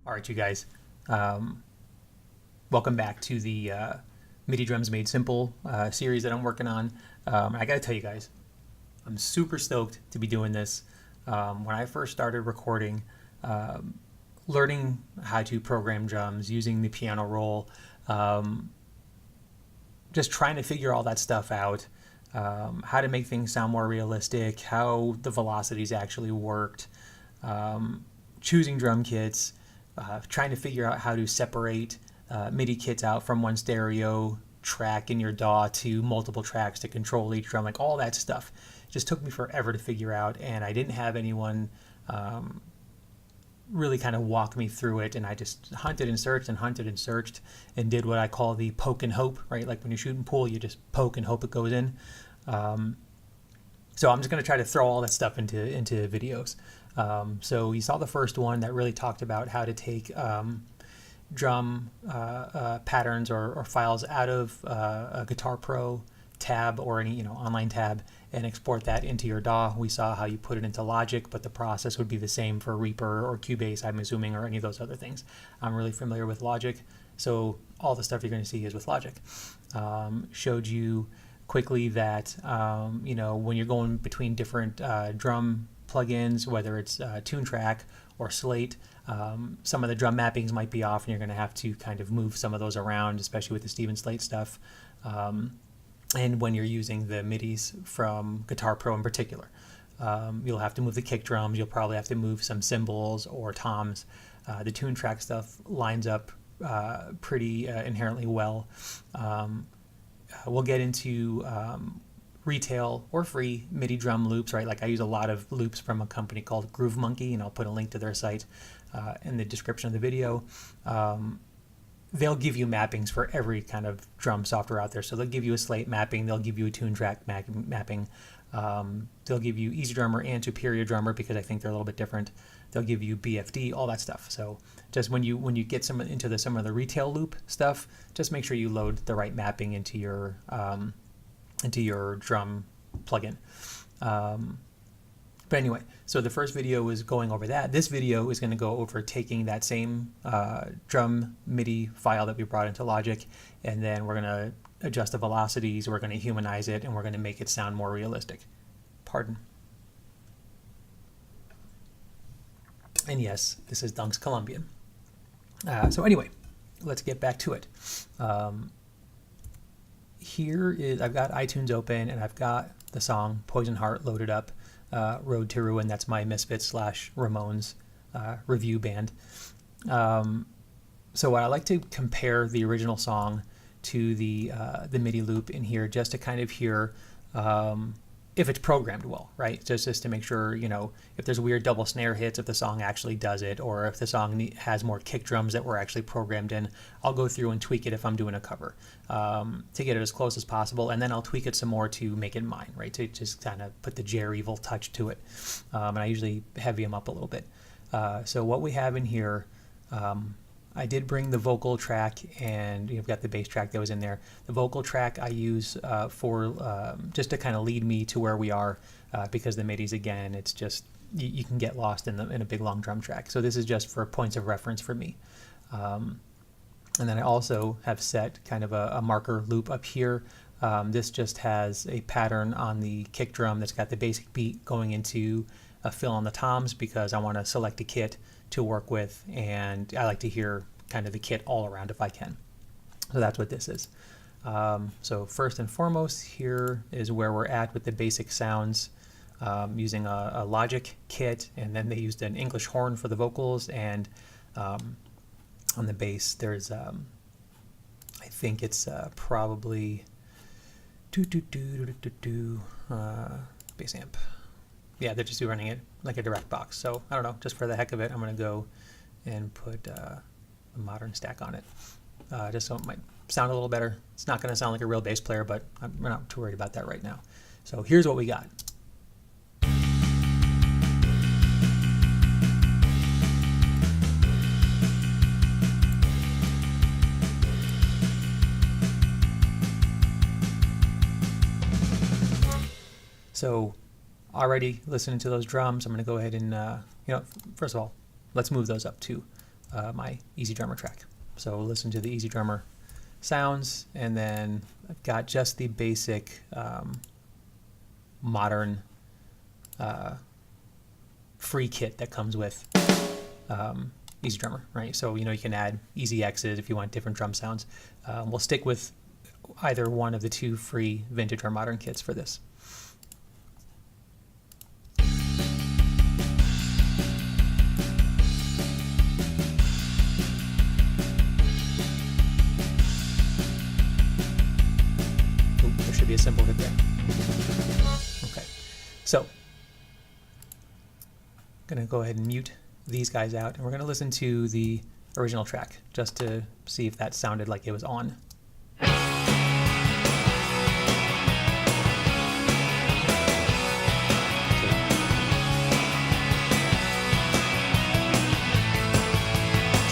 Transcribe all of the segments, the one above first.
All right, you guys. Welcome back to the Midi Drums Made Simple series that I'm working on. I got to tell you guys, I'm super stoked to be doing this. When I first started recording, learning how to program drums, using the piano roll, just trying to figure all that stuff out, how to make things sound more realistic, how the velocities actually worked, choosing drum kits, trying to figure out how to separate MIDI kits out from one stereo track in your DAW to multiple tracks to control each drum, like all that stuff. It just took me forever to figure out, and I didn't have anyone really kind of walk me through it, and I just hunted and searched and did what I call the poke and hope, right? Like when you're shooting pool, you just poke and hope it goes in. So I'm just going to try to throw all that stuff into videos. So you saw the first one that really talked about how to take drum patterns or files out of a Guitar Pro tab or any online tab and export that into your DAW. We saw how you put it into Logic, but the process would be the same for Reaper or Cubase, I'm assuming, or any of those other things. I'm really familiar with Logic, so all the stuff you're going to see is with Logic. Showed you quickly that when you're going between different drum plugins, whether it's TuneTrack or Slate, some of the drum mappings might be off, and you're going to have to kind of move some of those around, especially with the Steven Slate stuff. And when you're using the MIDIs from Guitar Pro in particular, you'll have to move the kick drums. You'll probably have to move some cymbals or toms. The TuneTrack stuff lines up pretty inherently well. We'll get into retail or free MIDI drum loops, right? Like I use a lot of loops from a company called Groove Monkey, and I'll put a link to their site in the description of the video. They'll give you mappings for every kind of drum software out there. So they'll give you a Slate mapping, they'll give you a TuneTrack mapping, they'll give you Easy Drummer and Superior Drummer because I think they're a little bit different. They'll give you BFD, all that stuff. So just when you get some of the retail loop stuff, just make sure you load the right mapping into your drum plugin. But anyway, so the first video was going over that. This video is going to go over taking that same drum MIDI file that we brought into Logic, and then we're going to adjust the velocities, we're going to humanize it, and we're going to make it sound more realistic. Pardon. And yes, this is Dunk's Colombian. So anyway, let's get back to it. Here is, I've got iTunes open, and I've got the song Poison Heart loaded up. Road to Ruin, that's my Misfits / Ramones review band. So I like to compare the original song to the MIDI loop in here, just to kind of hear if it's programmed well, right? Just to make sure, if there's weird double snare hits, if the song actually does it, or if the song has more kick drums that were actually programmed in. I'll go through and tweak it if I'm doing a cover to get it as close as possible, and then I'll tweak it some more to make it mine, right? To just kind of put the Jer Evil touch to it. And I usually heavy them up a little bit. So what we have in here, I did bring the vocal track, and you've got the bass track that was in there. The vocal track I use for just to kind of lead me to where we are, because the MIDIs, again, it's just you can get lost in a big long drum track. So this is just for points of reference for me. And then I also have set kind of a marker loop up here. This just has a pattern on the kick drum that's got the basic beat going into a fill on the toms, because I want to select a kit to work with, and I like to hear kind of the kit all around if I can. So that's what this is. So first and foremost, here is where we're at with the basic sounds, using a Logic kit, and then they used an English horn for the vocals, and on the bass there's I think it's probably bass amp. Yeah, they're just running it like a direct box. So I don't know, just for the heck of it, I'm going to go and put a modern stack on it, just so it might sound a little better. It's not going to sound like a real bass player, but we're not too worried about that right now. So here's what we got. So already listening to those drums, I'm going to go ahead and, first of all, let's move those up to my Easy Drummer track. So listen to the Easy Drummer sounds, and then I've got just the basic modern free kit that comes with Easy Drummer, right? So you can add easy X's if you want different drum sounds. We'll stick with either one of the two free vintage or modern kits for this. There should be a cymbal hit there. Okay, so I'm gonna go ahead and mute these guys out, and we're gonna listen to the original track just to see if that sounded like it was on.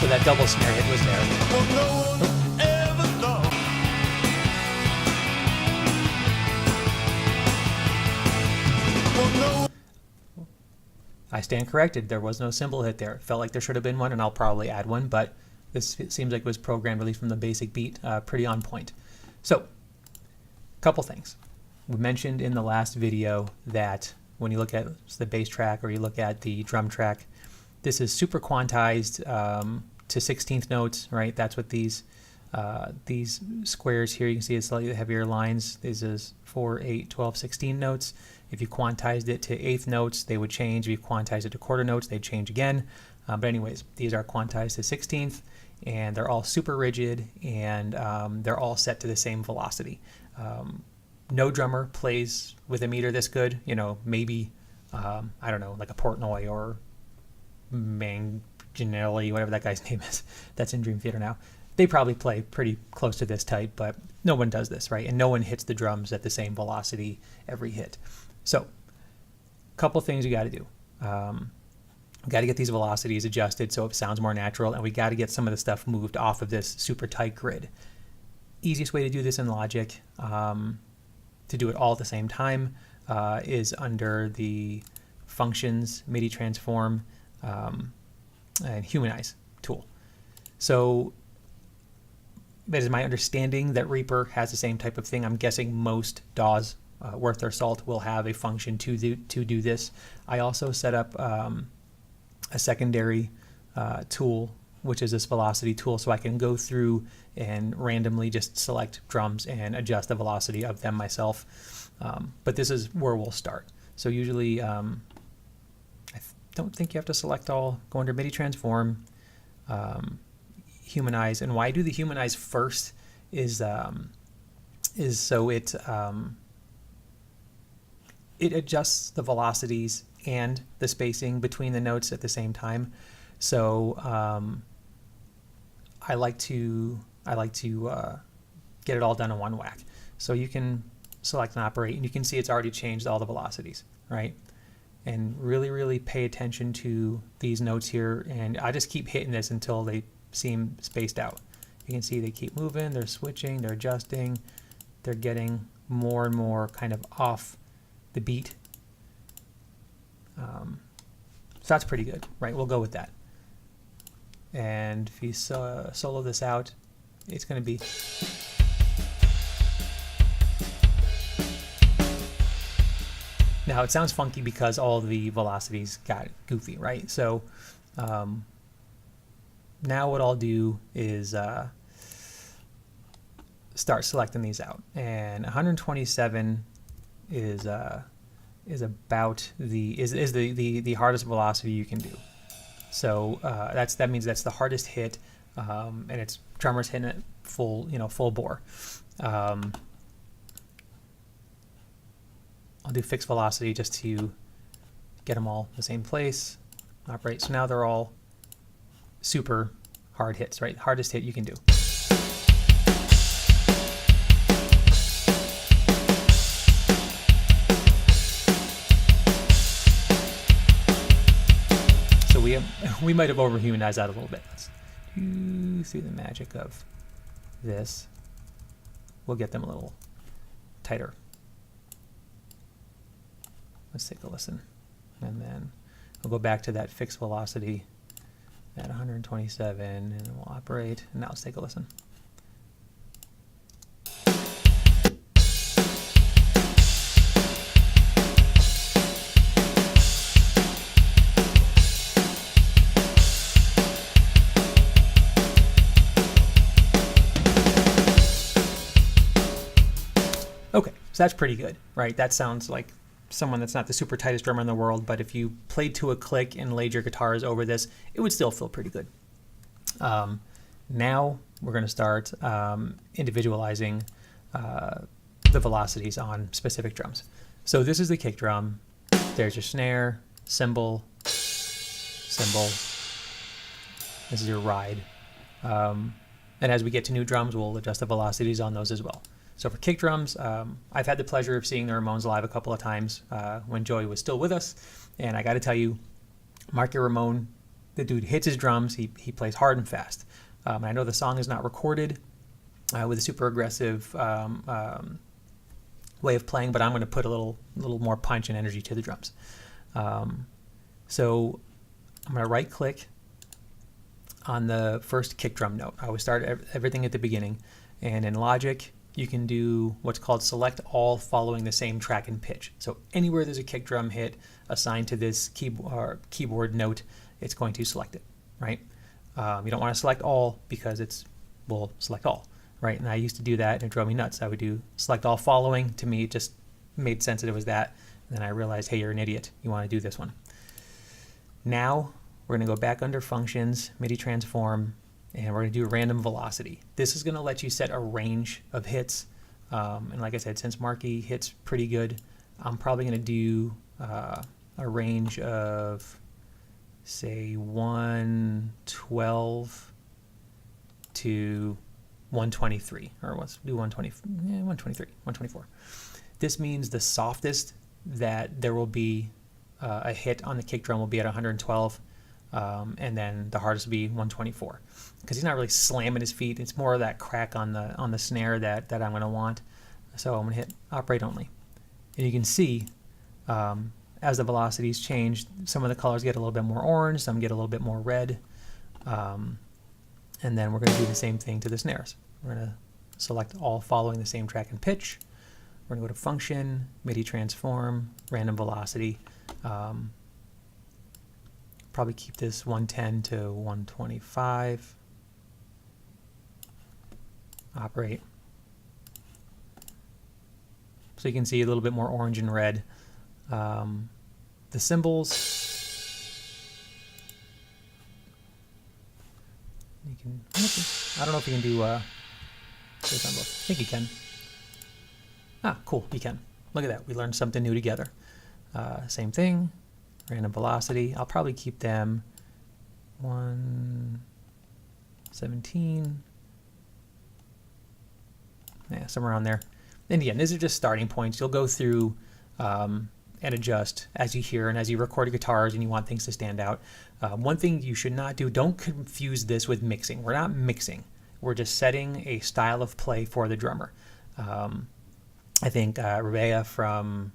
So that double snare hit was there. I stand corrected. There was no cymbal hit there. Felt like there should have been one, and I'll probably add one, but this seems like it was programmed, at least from the basic beat, pretty on point. So, a couple things. We mentioned in the last video that when you look at the bass track or you look at the drum track, this is super quantized to 16th notes, right? That's what these squares here, you can see it's slightly heavier lines. This is 4, 8, 12, 16 notes. If you quantized it to 8th notes, they would change. If you quantized it to quarter notes, they'd change again. But anyways, these are quantized to 16th, and they're all super rigid, and they're all set to the same velocity. No drummer plays with a meter this good. Maybe, I don't know, like a Portnoy or Manginelli, whatever that guy's name is, that's in Dream Theater now. They probably play pretty close to this tight, but no one does this, right? And no one hits the drums at the same velocity every hit. So, a couple things you got to do. We got to get these velocities adjusted so it sounds more natural, and we got to get some of the stuff moved off of this super tight grid. Easiest way to do this in Logic, to do it all at the same time, is under the Functions, Midi Transform, and Humanize tool. So, it is my understanding that Reaper has the same type of thing. I'm guessing most DAWs worth their salt will have a function to do this. I also set up a secondary tool, which is this velocity tool, so I can go through and randomly just select drums and adjust the velocity of them myself. But this is where we'll start. So usually, I don't think you have to select all. Go under Midi Transform, Humanize, and why I do the Humanize first is so it adjusts the velocities and the spacing between the notes at the same time. So I like to get it all done in one whack. So you can select and operate, and you can see it's already changed all the velocities, right? And really pay attention to these notes here, and I just keep hitting this until they seem spaced out. You can see they keep moving, they're switching, they're adjusting, they're getting more and more kind of off the beat. So that's pretty good, right? We'll go with that. And if you solo this out, it's going to be... Now it sounds funky because all the velocities got goofy, right? So now what I'll do is start selecting these out, and 127 is about the hardest velocity you can do. So that means that's the hardest hit, and it's drummers hitting it full bore. I'll do fixed velocity just to get them all in the same place. Operate. So now they're all super hard hits, right? Hardest hit you can do. So we might have over-humanized that a little bit. Let's do through the magic of this. We'll get them a little tighter. Let's take a listen, and then we'll go back to that fixed velocity at 127, and we'll operate. And now let's take a listen. Okay, so that's pretty good, right? That sounds like someone that's not the super tightest drummer in the world, but if you played to a click and laid your guitars over this, it would still feel pretty good. Now we're going to start individualizing the velocities on specific drums. So this is the kick drum. There's your snare, cymbal, cymbal. This is your ride. And as we get to new drums, we'll adjust the velocities on those as well. So for kick drums, I've had the pleasure of seeing the Ramones live a couple of times when Joey was still with us. And I got to tell you, Marky Ramone, the dude hits his drums. He plays hard and fast. I know the song is not recorded with a super aggressive way of playing, but I'm going to put a little more punch and energy to the drums. So I'm going to right click on the first kick drum note. I would start everything at the beginning. And in Logic, you can do what's called select all following the same track and pitch. So anywhere there's a kick drum hit assigned to this keyboard note, it's going to select it, right? You don't want to select all because will select all, right? And I used to do that and it drove me nuts. I would do select all following. To me, it just made sense that it was that. And then I realized, hey, you're an idiot. You want to do this one. Now we're going to go back under functions, MIDI transform, and we're going to do a random velocity. This is going to let you set a range of hits. And like I said, since Marky hits pretty good, I'm probably going to do a range of, say, 112 to 123. Or let's do 123, 124. This means the softest that there will be a hit on the kick drum will be at 112. And then the hardest will be 124, because he's not really slamming his feet. It's more of that crack on the snare that I'm going to want. So I'm going to hit operate only, and you can see as the velocities change, some of the colors get a little bit more orange, some get a little bit more red, and then we're going to do the same thing to the snares. We're going to select all following the same track and pitch. We're going to go to function, MIDI transform, random velocity. Probably keep this 110 to 125. Operate. So you can see a little bit more orange and red. The cymbals. You can. I don't know if you can do. I think you can. Ah, cool. You can. Look at that. We learned something new together. Same thing. Random velocity. I'll probably keep them 117. Yeah, somewhere around there. And again, these are just starting points. You'll go through and adjust as you hear and as you record your guitars and you want things to stand out. One thing you should not do, don't confuse this with mixing. We're not mixing. We're just setting a style of play for the drummer. I think Rebea from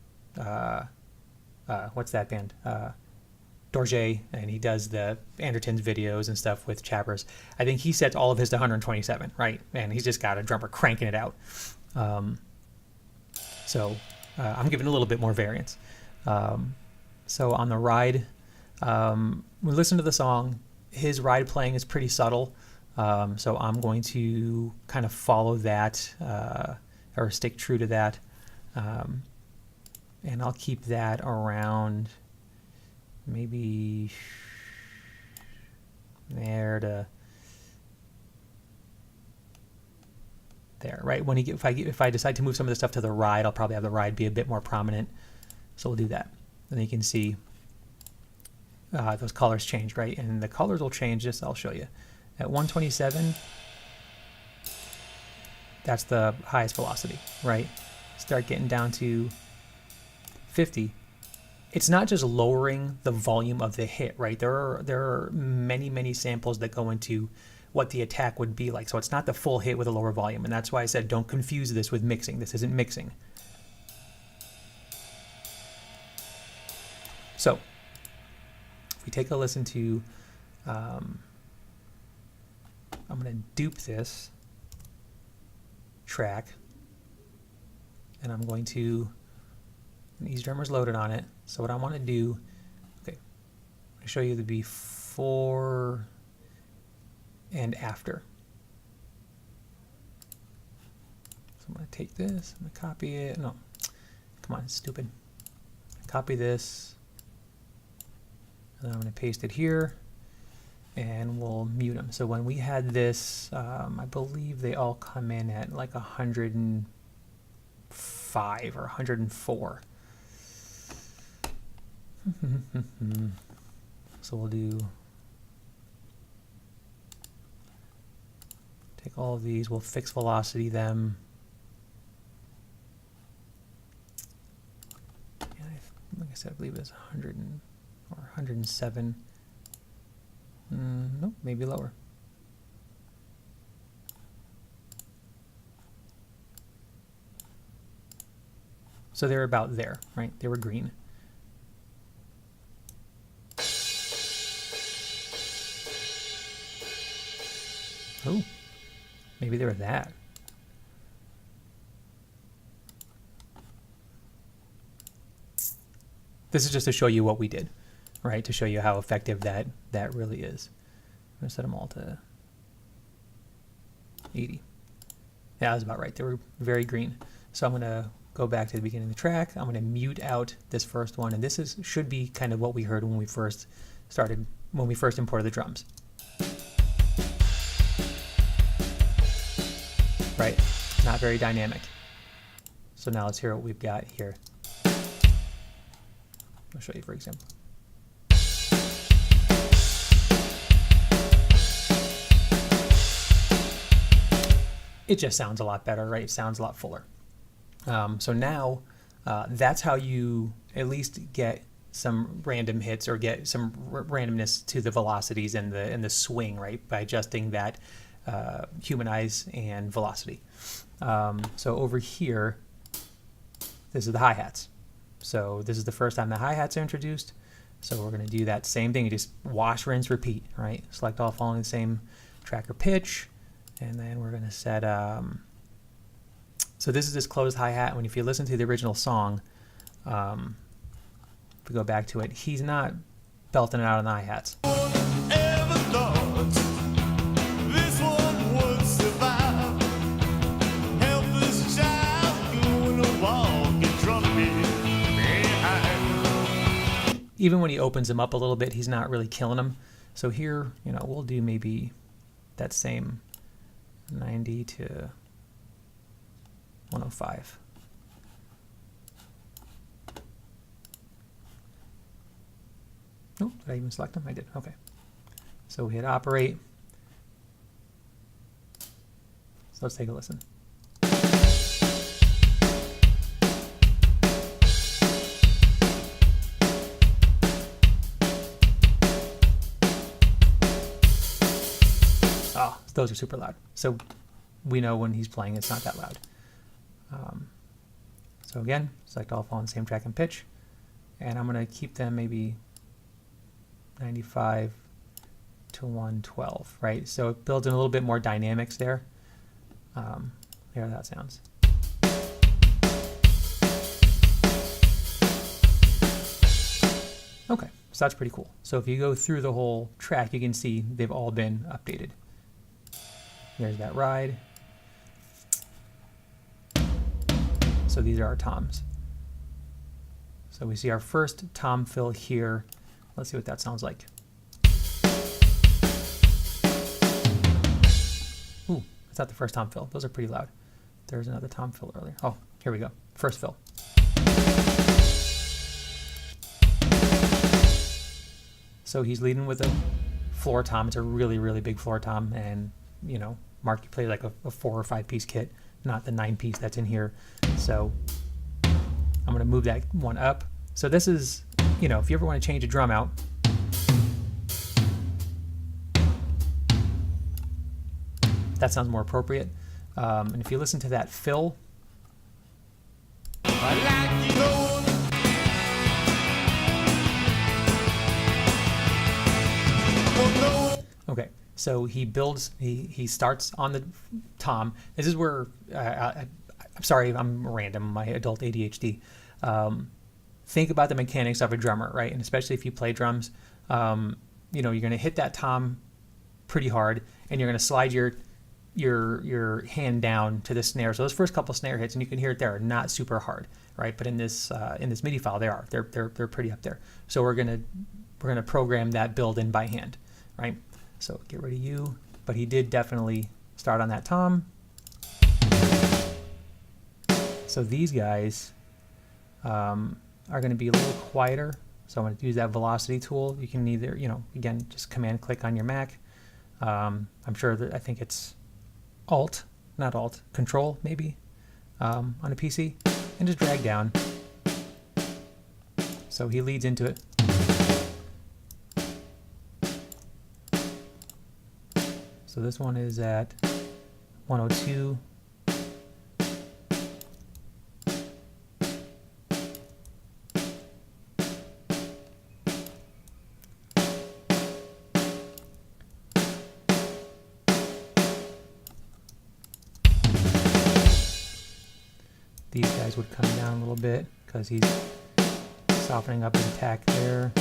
what's that band? Dorje, and he does the Andertons videos and stuff with Chappers. I think he sets all of his to 127, right? And he's just got a drummer cranking it out. So I'm giving a little bit more variance. So on the ride, we listen to the song. His ride playing is pretty subtle. So I'm going to kind of follow that or stick true to that. And I'll keep that around maybe there to there, right? When if I decide to move some of the stuff to the ride, I'll probably have the ride be a bit more prominent. So we'll do that. And then you can see those colors change, right? And the colors will change, just I'll show you. At 127, that's the highest velocity, right? Start getting down to 50. It's not just lowering the volume of the hit, right? There are many samples that go into what the attack would be like. So it's not the full hit with a lower volume. And that's why I said don't confuse this with mixing. This isn't mixing. So if we take a listen to I'm going to dupe this track, and I'm going to, these drummers loaded on it. So what I want to do, okay, I'm going to show you the before and after. So I'm going to take this, I'm going to copy it. No, come on, it's stupid. Copy this, and I'm going to paste it here, and we'll mute them. So when we had this, I believe they all come in at like 105 or 104. So we'll do, take all of these, we'll fix velocity them. Like I said, I believe it's 100 or 107. Nope, maybe lower. So they're about there, right? They were green. Oh, maybe they were that. This is just to show you what we did, right? To show you how effective that really is. I'm going to set them all to 80. Yeah, that was about right. They were very green. So I'm going to go back to the beginning of the track. I'm going to mute out this first one, and this should be kind of what we heard when we first imported the drums. Right? Not very dynamic. So now let's hear what we've got here. I'll show you for example. It just sounds a lot better, right? It sounds a lot fuller. So now that's how you at least get some random hits or get some randomness to the velocities and the swing, right? By adjusting that humanize and velocity. So over here, this is the hi-hats. So this is the first time the hi-hats are introduced. So we're going to do that same thing. You just wash, rinse, repeat, right? Select all following the same track or pitch. And then we're going to set, so this is this closed hi-hat. When if you listen to the original song, if we go back to it, he's not belting it out on the hi-hats. Even when he opens them up a little bit, he's not really killing them. So here, you know, we'll do maybe that same 90 to 105. Oh, did I even select them? I did. Okay. So we hit operate. So let's take a listen. Those are super loud. So we know when he's playing it's not that loud. So again, select all following the same track and pitch. And I'm going to keep them maybe 95 to 112, right? So it builds in a little bit more dynamics there. Hear how that sounds. Okay, so that's pretty cool. So if you go through the whole track, you can see they've all been updated. There's that ride. So these are our toms. So we see our first tom fill here. Let's see what that sounds like. Ooh, that's not the first tom fill. Those are pretty loud. There's another tom fill earlier. Oh, here we go. First fill. So he's leading with a floor tom. It's a really, really big floor tom, and you know, Mark, you play like a 4 or 5 piece kit, not the 9 piece that's in here. So I'm going to move that one up. So this is, you know, if you ever want to change a drum out, that sounds more appropriate. And if you listen to that fill, okay, So he builds, he starts on the tom. This is where, I'm sorry, I'm random, my adult ADHD. Think about the mechanics of a drummer, right? And especially if you play drums, you know, you're going to hit that tom pretty hard, and you're going to slide your hand down to the snare. So those first couple snare hits, and you can hear it there, are not super hard, right? But in this MIDI file, they are. They're pretty up there. So we're gonna program that build in by hand, right? So get rid of you. But he did definitely start on that tom. So these guys are going to be a little quieter. So I'm going to use that velocity tool. You can either, you know, again, just command click on your Mac. I'm sure that, I think it's Control maybe, on a PC, and just drag down. So he leads into it. So this one is at 102. These guys would come down a little bit because he's softening up his attack there.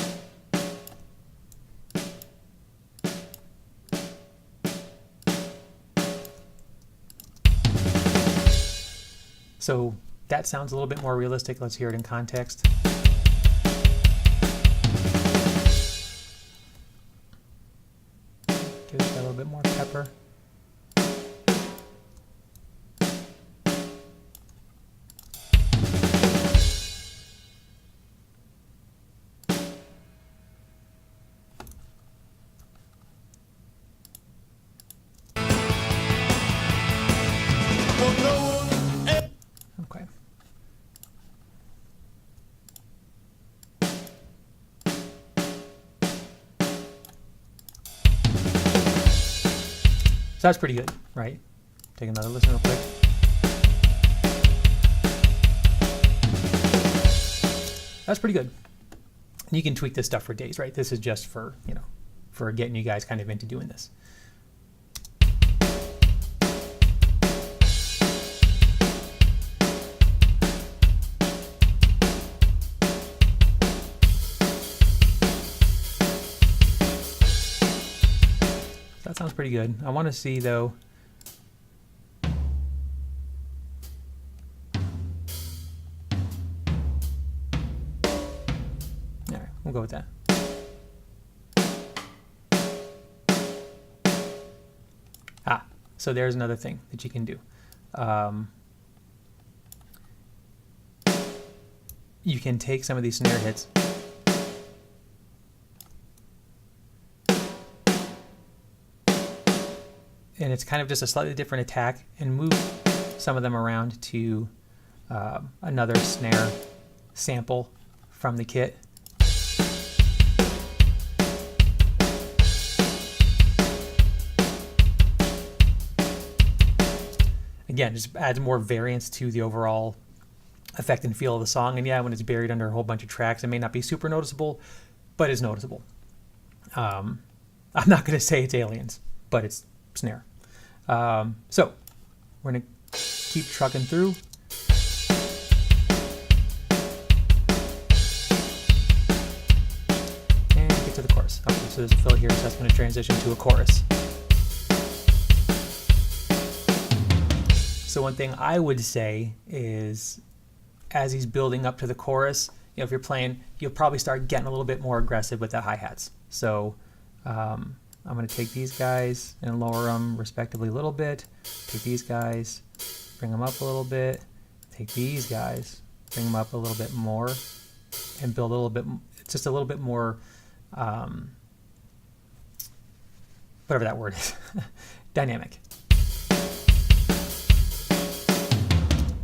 So that sounds a little bit more realistic. Let's hear it in context. Give it a little bit more pepper. Okay. So that's pretty good, right? Take another listen real quick. That's pretty good. You can tweak this stuff for days, right? This is just for, you know, for getting you guys kind of into doing this. That sounds pretty good. I want to see though. All right, we'll go with that. So there's another thing that you can do. You can take some of these snare hits and it's kind of just a slightly different attack, and move some of them around to another snare sample from the kit. Again, just adds more variance to the overall effect and feel of the song. And yeah, when it's buried under a whole bunch of tracks, it may not be super noticeable, but it's noticeable. I'm not going to say it's aliens, but it's snare. So we're going to keep trucking through. And get to the chorus. Okay, so there's a fill here, so that's going to transition to a chorus. So one thing I would say is, as he's building up to the chorus, you know, if you're playing, you'll probably start getting a little bit more aggressive with the hi-hats. So I'm going to take these guys and lower them respectively a little bit. Take these guys, bring them up a little bit. Take these guys, bring them up a little bit more, and build a little bit, just a little bit more, whatever that word is, dynamic.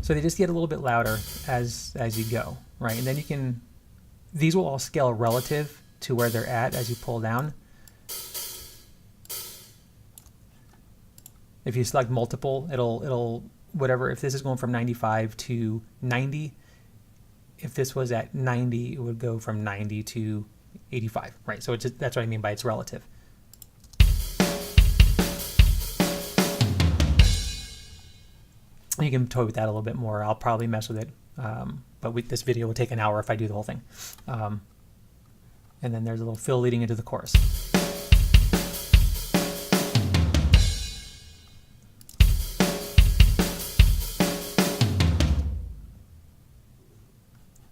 So they just get a little bit louder as you go, right? And then you can, these will all scale relative to where they're at as you pull down. If you select multiple, it'll whatever, if this is going from 95 to 90, if this was at 90, it would go from 90 to 85, right? So it's just, that's what I mean by it's relative. You can toy with that a little bit more. I'll probably mess with it, but this video will take an hour if I do the whole thing. And then there's a little fill leading into the chorus.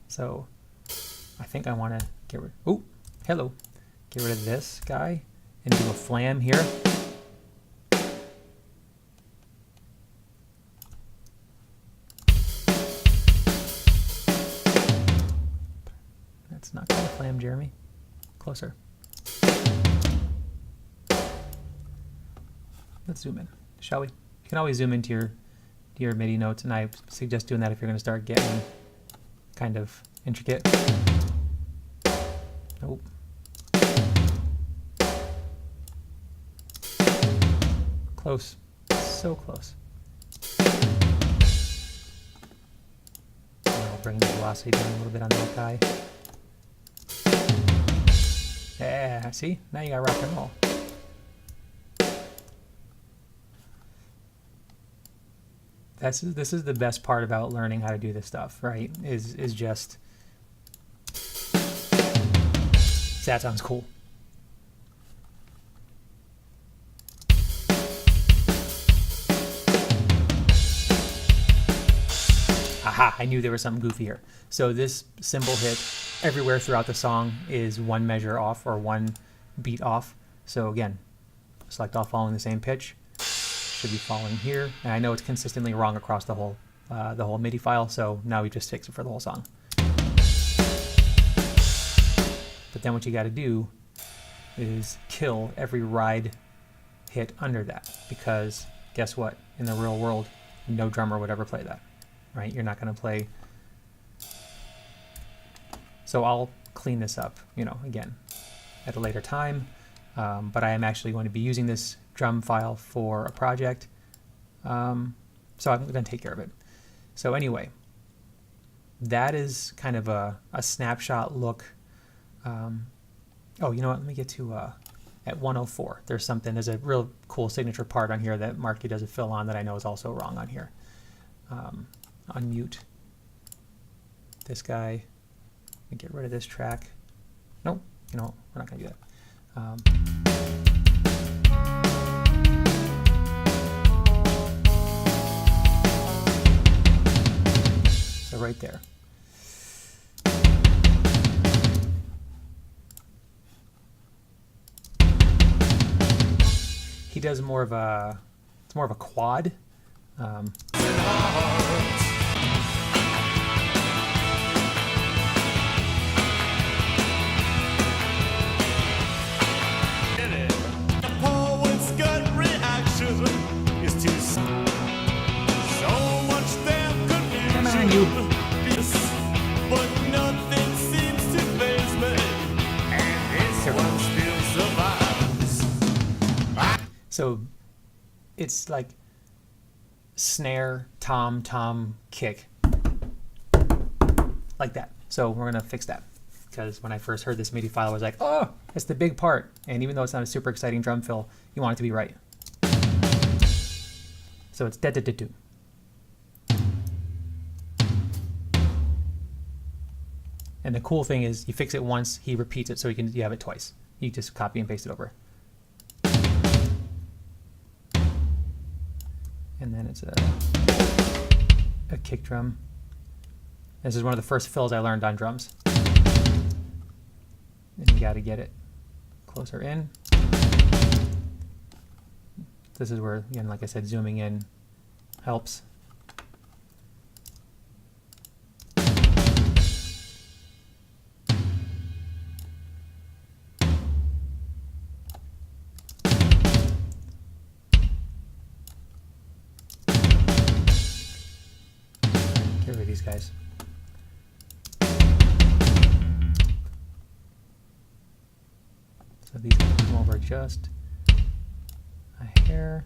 So I think I want to get rid. Oh, hello. Get rid of this guy and do a flam here. That's not going to flam, Jeremy. Closer. Let's zoom in, shall we? You can always zoom into your MIDI notes, and I suggest doing that if you're going to start getting kind of intricate. Nope. Close. So close. And I'll bring the velocity down a little bit on that guy. Yeah, see? Now you got rock and roll. This is the best part about learning how to do this stuff, right? Is just that sounds cool. Aha, I knew there was something goofy here. So this cymbal hit everywhere throughout the song is one measure off or one beat off. So again, select all following the same pitch. Should be following here. And I know it's consistently wrong across the whole MIDI file, so now we just fix it for the whole song. But then what you got to do is kill every ride hit under that, because guess what? In the real world, no drummer would ever play that, right? You're not going to play. So I'll clean this up, again, at a later time. But I am actually going to be using this drum file for a project. So I'm going to take care of it. So anyway, that is kind of a snapshot look. Oh, you know what? Let me get to at 104. There's a real cool signature part on here that Marky does a fill on that I know is also wrong on here. Unmute this guy and get rid of this track. Nope, we're not going to do that. So right there. He does more of a quad. So it's like snare, tom, kick, like that. So we're going to fix that, because when I first heard this MIDI file, I was like, oh, that's the big part. And even though it's not a super exciting drum fill, you want it to be right. So it's da-da-da-do. And the cool thing is you fix it once, he repeats it, so you have it twice. You just copy and paste it over. And then it's a kick drum. This is one of the first fills I learned on drums. And you got to get it closer in. This is where, again, like I said, zooming in helps. Get rid of these guys. So these guys come over just a hair.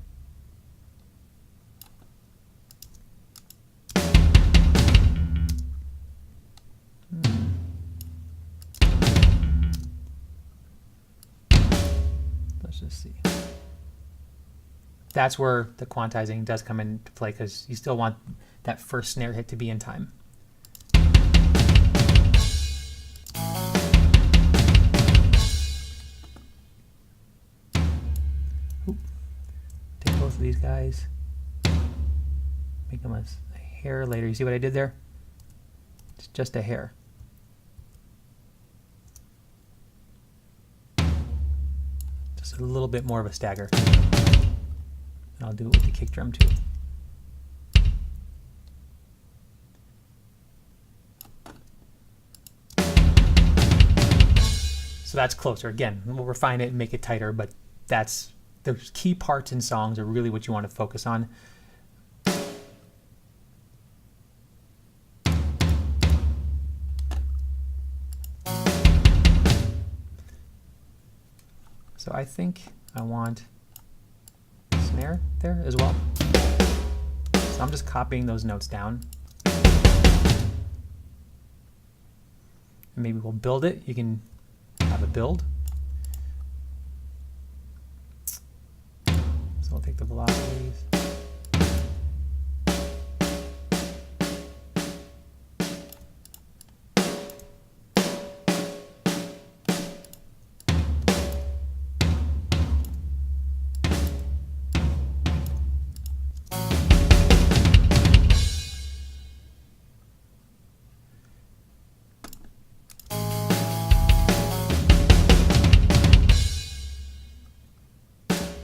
Let's just see. that's where the quantizing does come into play, because you still want that first snare hit to be in time. Oop. Take both of these guys, make them a hair later. You see what I did there? It's just a hair. Just a little bit more of a stagger. And I'll do it with the kick drum too. So that's closer. Again, we'll refine it and make it tighter, but that's those key parts in songs are really what you want to focus on. So I think I want a snare there as well. So I'm just copying those notes down. And maybe we'll build it. You can have a build. So I'll take the velocities.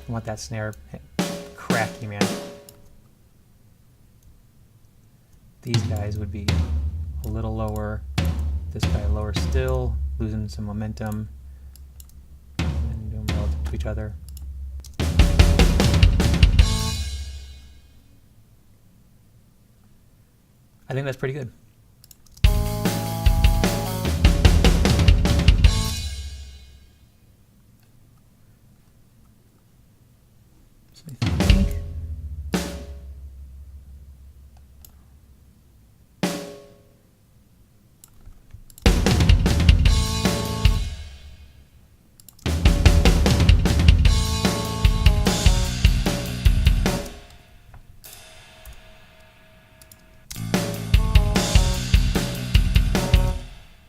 I want that snare cracky, man. These guys would be a little lower. This guy lower still, losing some momentum. And do them relative to each other. I think that's pretty good.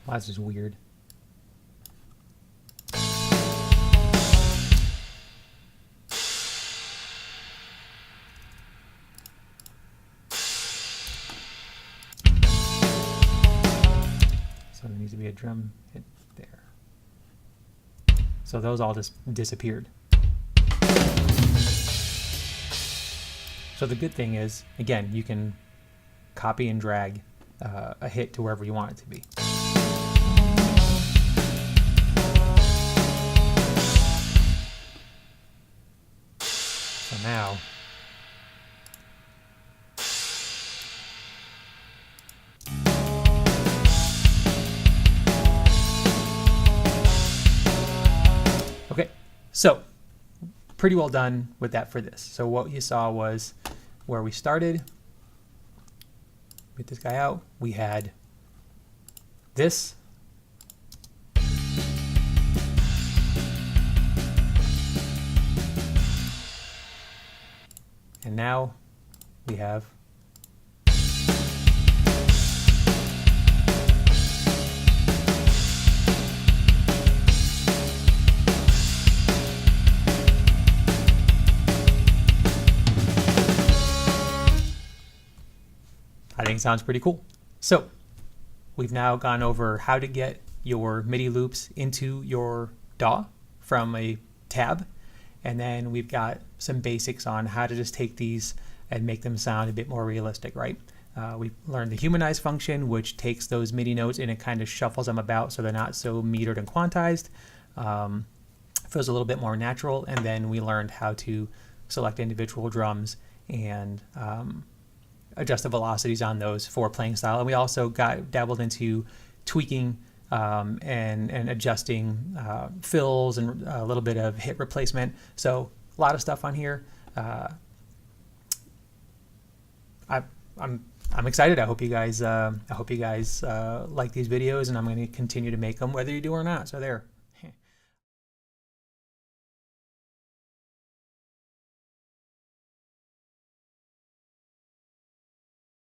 Wow, that's just weird. So there needs to be a drum hit there. So those all just disappeared. So the good thing is, again, you can copy and drag a hit to wherever you want it to be. So now, okay, so pretty well done with that for this. So what you saw was where we started. Get this guy out. We had this. And now we have I think it sounds pretty cool. So we've now gone over how to get your MIDI loops into your DAW from a tab. And then we've got some basics on how to just take these and make them sound a bit more realistic, right? We learned the Humanize function, which takes those MIDI notes and it kind of shuffles them about so they're not so metered and quantized. Feels a little bit more natural. And then we learned how to select individual drums and adjust the velocities on those for playing style. And we also dabbled into tweaking and adjusting fills and a little bit of hit replacement. So a lot of stuff on here. I'm excited. I hope you guys like these videos, and I'm going to continue to make them whether you do or not. So there.